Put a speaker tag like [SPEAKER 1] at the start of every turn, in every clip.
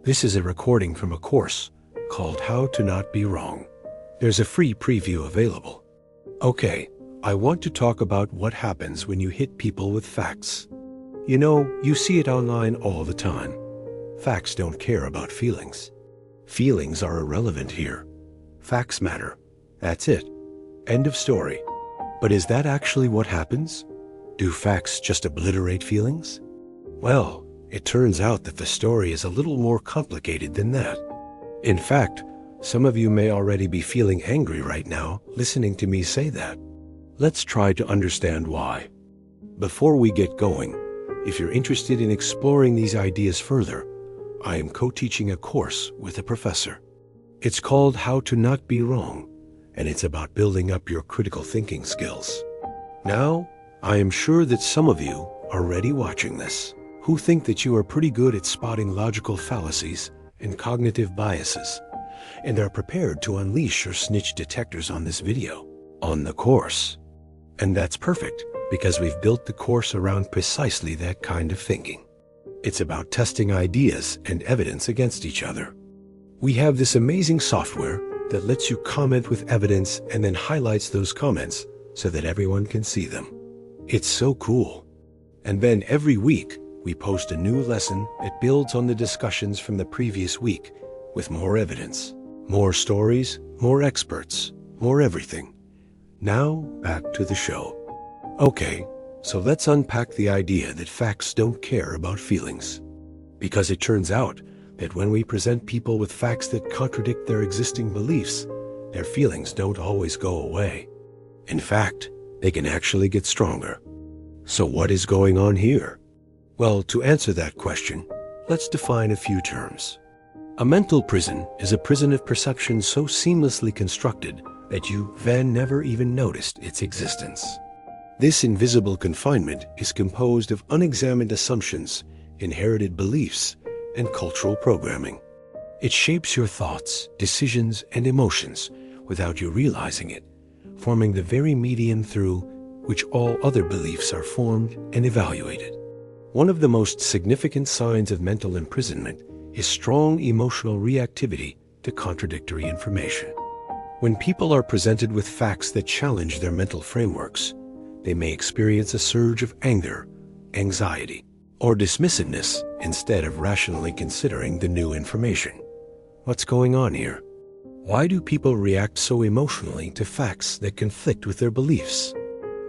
[SPEAKER 1] This is a recording from a course called How to Not Be Wrong. There's a free preview available. Okay, I want to talk about what happens when you hit people with facts. You know, you see it online all the time. Facts don't care about feelings. Feelings are irrelevant here. Facts matter. That's it. End of story. But is that actually what happens? Do facts just obliterate feelings? Well, it turns out that the story is a little more complicated than that. In fact, some of you may already be feeling angry right now listening to me say that. Let's try to understand why. Before we get going, if you're interested in exploring these ideas further, I am co-teaching a course with a professor. It's called How to Not Be Wrong, and it's about building up your critical thinking skills. Now, I am sure that some of you are already watching this, who think that you are pretty good at spotting logical fallacies and cognitive biases, and are prepared to unleash your snitch detectors on this video, on the course. And that's perfect, because we've built the course around precisely that kind of thinking. It's about testing ideas and evidence against each other. We have this amazing software that lets you comment with evidence and then highlights those comments so that everyone can see them. It's so cool. And then every week, we post a new lesson that builds on the discussions from the previous week with more evidence, more stories, more experts, more everything. Now, back to the show. Okay, so let's unpack the idea that facts don't care about feelings. Because it turns out that when we present people with facts that contradict their existing beliefs, their feelings don't always go away. In fact, they can actually get stronger. So what is going on here? Well, to answer that question, let's define a few terms. A mental prison is a prison of perception so seamlessly constructed that you then never even noticed its existence. This invisible confinement is composed of unexamined assumptions, inherited beliefs, and cultural programming. It shapes your thoughts, decisions, and emotions without you realizing it, forming the very medium through which all other beliefs are formed and evaluated. One of the most significant signs of mental imprisonment is strong emotional reactivity to contradictory information. When people are presented with facts that challenge their mental frameworks, they may experience a surge of anger, anxiety, or dismissiveness instead of rationally considering the new information. What's going on here? Why do people react so emotionally to facts that conflict with their beliefs?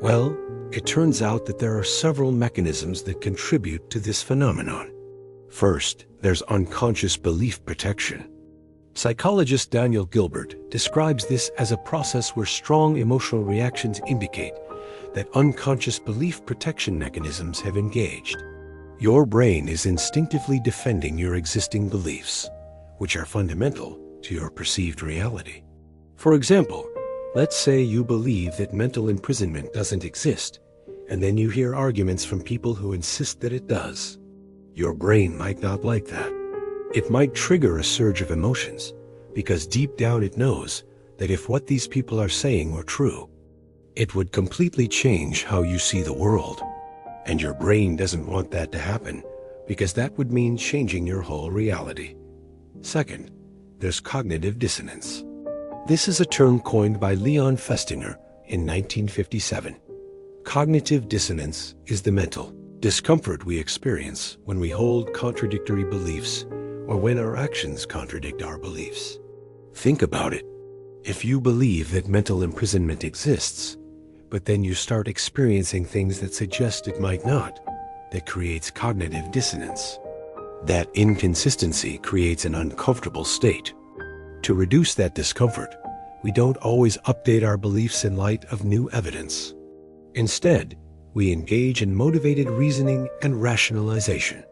[SPEAKER 1] Well, it turns out that there are several mechanisms that contribute to this phenomenon. First, there's unconscious belief protection. Psychologist Daniel Gilbert describes this as a process where strong emotional reactions indicate that unconscious belief protection mechanisms have engaged. Your brain is instinctively defending your existing beliefs, which are fundamental to your perceived reality. For example, let's say you believe that mental imprisonment doesn't exist, and then you hear arguments from people who insist that it does. Your brain might not like that. It might trigger a surge of emotions, because deep down it knows that if what these people are saying were true, it would completely change how you see the world. And your brain doesn't want that to happen, because that would mean changing your whole reality. Second, there's cognitive dissonance. This is a term coined by Leon Festinger in 1957. Cognitive dissonance is the mental discomfort we experience when we hold contradictory beliefs or when our actions contradict our beliefs. Think about it. If you believe that mental imprisonment exists, but then you start experiencing things that suggest it might not, that creates cognitive dissonance. That inconsistency creates an uncomfortable state. To reduce that discomfort, we don't always update our beliefs in light of new evidence. Instead, we engage in motivated reasoning and rationalization.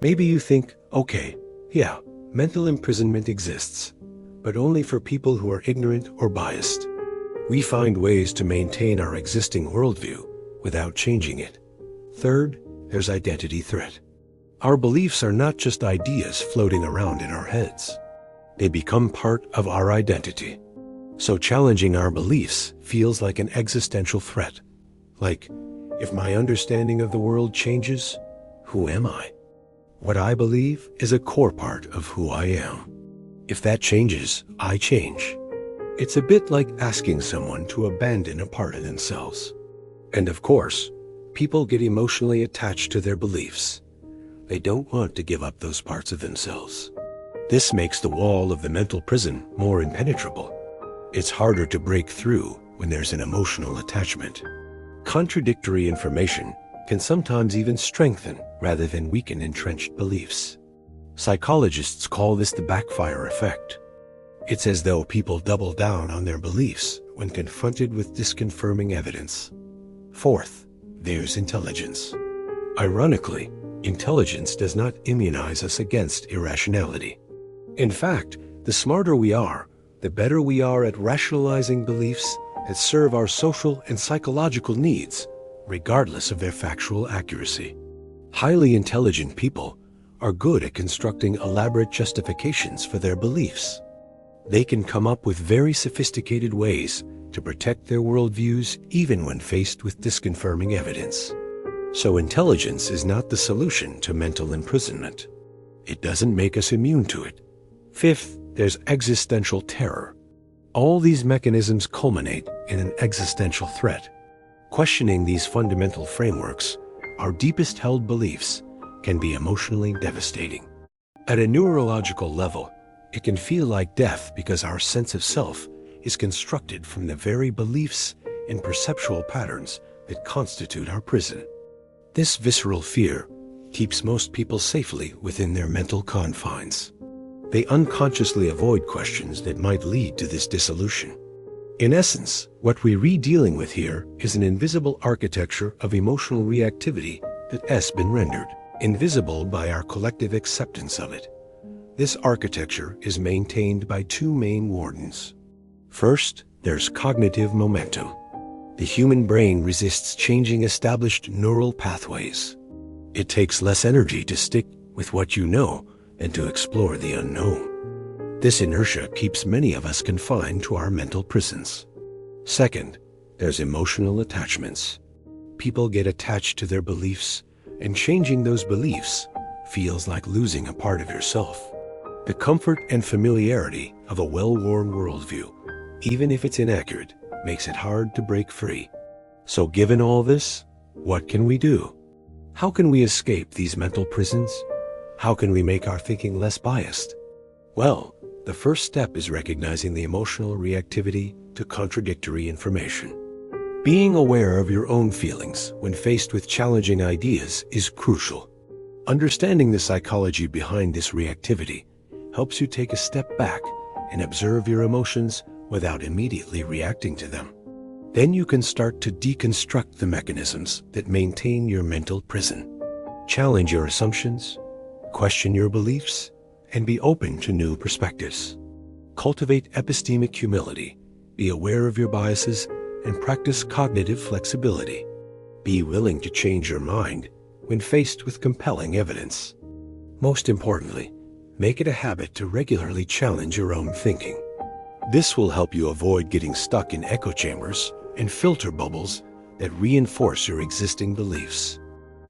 [SPEAKER 1] Maybe you think, okay, yeah, mental imprisonment exists, but only for people who are ignorant or biased. We find ways to maintain our existing worldview without changing it. Third, there's identity threat. Our beliefs are not just ideas floating around in our heads. They become part of our identity. So challenging our beliefs feels like an existential threat. Like, if my understanding of the world changes, who am I? What I believe is a core part of who I am. If that changes, I change. It's a bit like asking someone to abandon a part of themselves. And of course, people get emotionally attached to their beliefs. They don't want to give up those parts of themselves. This makes the wall of the mental prison more impenetrable. It's harder to break through when there's an emotional attachment. Contradictory information can sometimes even strengthen rather than weaken entrenched beliefs. Psychologists call this the backfire effect. It's as though people double down on their beliefs when confronted with disconfirming evidence. Fourth, there's intelligence. Ironically, intelligence does not immunize us against irrationality. In fact, the smarter we are, the better we are at rationalizing beliefs that serve our social and psychological needs, regardless of their factual accuracy. Highly intelligent people are good at constructing elaborate justifications for their beliefs. They can come up with very sophisticated ways to protect their worldviews even when faced with disconfirming evidence. So intelligence is not the solution to mental imprisonment. It doesn't make us immune to it. Fifth, there's existential terror. All these mechanisms culminate in an existential threat. Questioning these fundamental frameworks, our deepest held beliefs, can be emotionally devastating. At a neurological level, it can feel like death because our sense of self is constructed from the very beliefs and perceptual patterns that constitute our prison. This visceral fear keeps most people safely within their mental confines. They unconsciously avoid questions that might lead to this dissolution. In essence, what we're dealing with here is an invisible architecture of emotional reactivity that has been rendered invisible by our collective acceptance of it. This architecture is maintained by two main wardens. First, there's cognitive momentum. The human brain resists changing established neural pathways. It takes less energy to stick with what you know than to explore the unknown. This inertia keeps many of us confined to our mental prisons. Second, there's emotional attachments. People get attached to their beliefs, and changing those beliefs feels like losing a part of yourself. The comfort and familiarity of a well-worn worldview, even if it's inaccurate, makes it hard to break free. So given all this, what can we do? How can we escape these mental prisons? How can we make our thinking less biased? Well, the first step is recognizing the emotional reactivity to contradictory information. Being aware of your own feelings when faced with challenging ideas is crucial. Understanding the psychology behind this reactivity helps you take a step back and observe your emotions without immediately reacting to them. Then you can start to deconstruct the mechanisms that maintain your mental prison. Challenge your assumptions, question your beliefs, and be open to new perspectives. Cultivate epistemic humility, be aware of your biases, and practice cognitive flexibility. Be willing to change your mind when faced with compelling evidence. Most importantly, make it a habit to regularly challenge your own thinking. This will help you avoid getting stuck in echo chambers and filter bubbles that reinforce your existing beliefs.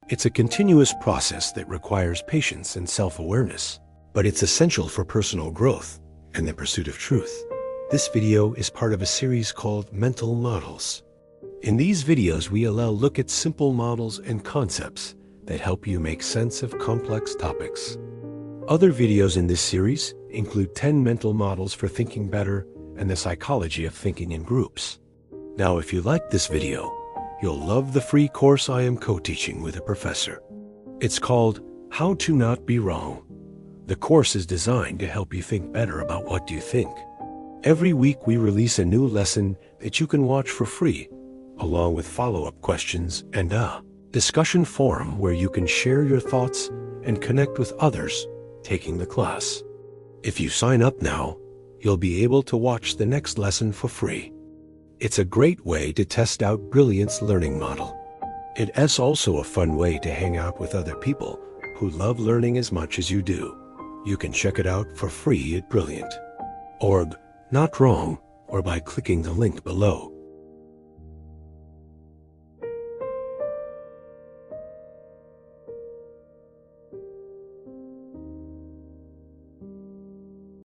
[SPEAKER 1] It's a continuous process that requires patience and self-awareness, but it's essential for personal growth and the pursuit of truth. This video is part of a series called Mental Models. In these videos, we look at simple models and concepts that help you make sense of complex topics. Other videos in this series include 10 mental models for thinking better and the psychology of thinking in groups. Now, if you like this video, you'll love the free course I am co-teaching with a professor. It's called How to Not Be Wrong. The course is designed to help you think better about what you think. Every week we release a new lesson that you can watch for free, along with follow-up questions and a discussion forum where you can share your thoughts and connect with others taking the class. If you sign up now, you'll be able to watch the next lesson for free. It's a great way to test out Brilliant's learning model. It is also a fun way to hang out with other people who love learning as much as you do. You can check it out for free at Brilliant.org, not wrong, or by clicking the link below.